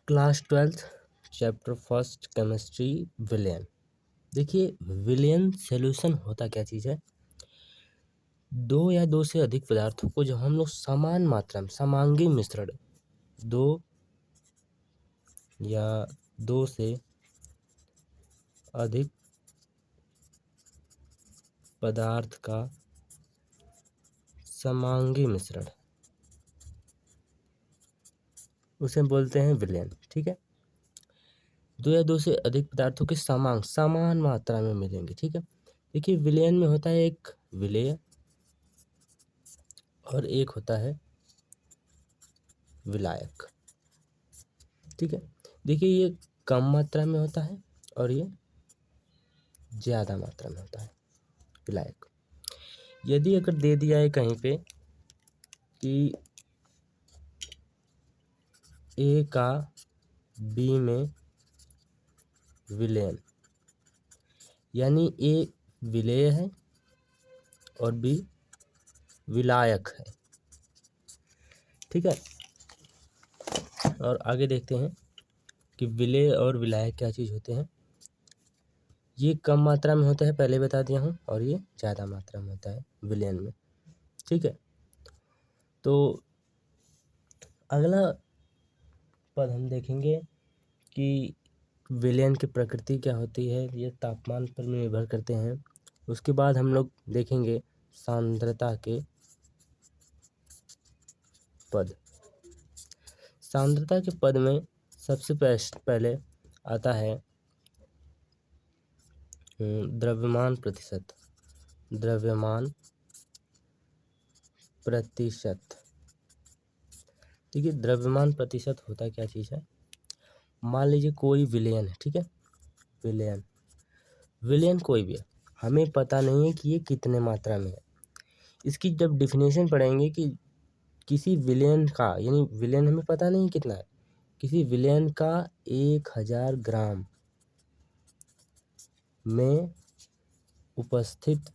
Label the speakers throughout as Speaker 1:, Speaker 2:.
Speaker 1: Class 12th chapter first chemistry विलयन। देखिए विलयन सॉल्यूशन होता क्या चीज़ है, दो या दो से अधिक पदार्थों को जब हम लोग समान मात्रा में समांगी मिश्रण दो या दो से अधिक पदार्थ का समांगी मिश्रण उसे बोलते हैं विलयन। ठीक है, दो या दो से अधिक पदार्थों के समान मात्रा में मिलेंगे। ठीक है, देखिए विलयन में होता है एक विलेय और एक होता है विलायक। ठीक है, देखिए ये कम मात्रा में होता है और ये ज़्यादा मात्रा में होता है विलायक। यदि अगर दे दिया है कहीं पे कि ए का बी में विलयन, यानी ए विलेय है और बी विलायक है। ठीक है, और आगे देखते हैं कि विलेय और विलायक क्या चीज़ होते हैं। ये कम मात्रा में होता है, पहले बता दिया हूँ, और ये ज़्यादा मात्रा में होता है विलयन में। ठीक है, तो अगला पद हम देखेंगे कि विलयन की प्रकृति क्या होती है, ये तापमान पर निर्भर करते हैं। उसके बाद हम लोग देखेंगे सांद्रता के पद। सांद्रता के पद में सबसे पहले आता है द्रव्यमान प्रतिशत। द्रव्यमान प्रतिशत, देखिए द्रव्यमान प्रतिशत होता क्या चीज़ है। मान लीजिए कोई विलयन है, ठीक है, विलयन कोई भी है, हमें पता नहीं है कि ये कितने मात्रा में है। इसकी जब डिफिनेशन पढ़ेंगे कि किसी विलयन का, यानी विलयन हमें पता नहीं कितना है, किसी विलयन का 1000 ग्राम में उपस्थित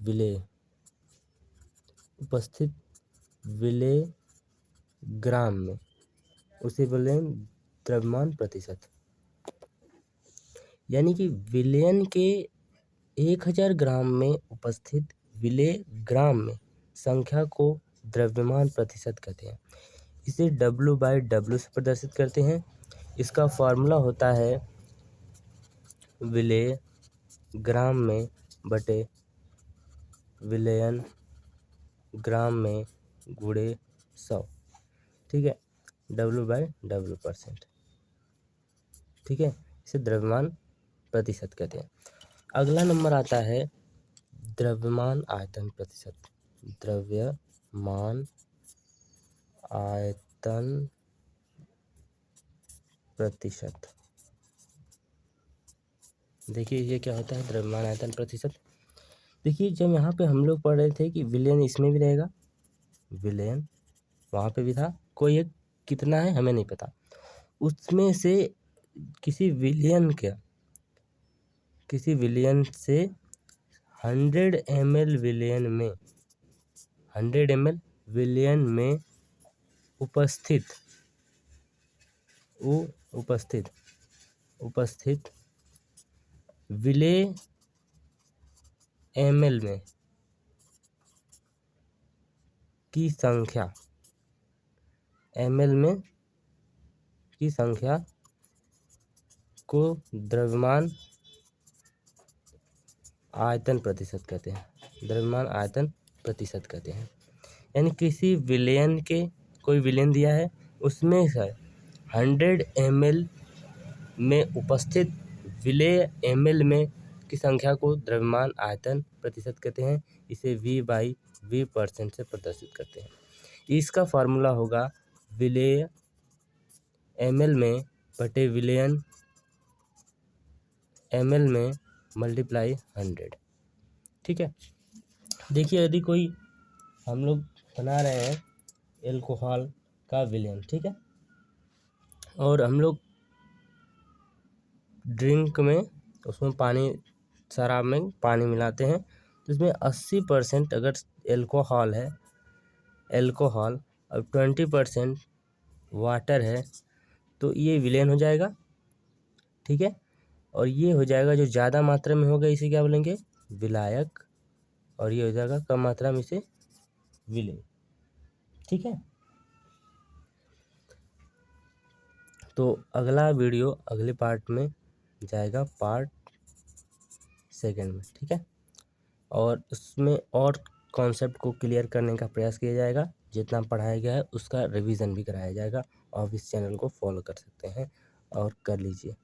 Speaker 1: विलेय ग्राम में, उसे बोले द्रव्यमान प्रतिशत। यानी कि विलयन के 1000 ग्राम में उपस्थित विलेय ग्राम में संख्या को द्रव्यमान प्रतिशत कहते हैं। इसे W/W से प्रदर्शित करते हैं। इसका फॉर्मूला होता है विलेय ग्राम में बटे विलयन ग्राम में गुणे 100। ठीक है, W/W%। ठीक है, इसे द्रव्यमान प्रतिशत कहते हैं। अगला नंबर आता है द्रव्यमान आयतन प्रतिशत। द्रव्यमान आयतन प्रतिशत, देखिए ये क्या होता है द्रव्यमान आयतन प्रतिशत। देखिए जब यहाँ पे हम लोग पढ़ रहे थे कि विलयन इसमें भी रहेगा, विलयन वहाँ पे भी था, कोई एक कितना है हमें नहीं पता, उसमें से किसी विलयन से 100 ml विलयन में उपस्थित विलेय ml में की संख्या को द्रव्यमान आयतन प्रतिशत कहते हैं। द्रव्यमान आयतन प्रतिशत कहते हैं, यानी किसी विलयन के, कोई विलयन दिया है, उसमें से 100 ml में उपस्थित विलेय ml में की संख्या को द्रव्यमान आयतन प्रतिशत कहते हैं। इसे V/V% से प्रदर्शित करते हैं। इसका फार्मूला होगा विलेय ml में बटे विलयन ml में मल्टीप्लाई 100। ठीक है, देखिए यदि कोई हम लोग बना रहे हैं एल्कोहल का विलयन, ठीक है, और हम लोग ड्रिंक में उसमें पानी, शराब में पानी मिलाते हैं, तो इसमें 80% अगर एल्कोहल है और 20% वाटर है, तो ये विलेन हो जाएगा, ठीक है। और ये हो जाएगा जो ज़्यादा मात्रा में होगा इसे क्या बोलेंगे, विलायक, और ये हो जाएगा कम मात्रा में इसे विलेय, ठीक है। तो अगला वीडियो अगले पार्ट में जाएगा, पार्ट सेकंड में, ठीक है। और उसमें और कॉन्सेप्ट को क्लियर करने का प्रयास किया जाएगा, जितना पढ़ाया गया है उसका रिवीजन भी कराया जाएगा। आप इस चैनल को फॉलो कर सकते हैं और कर लीजिए।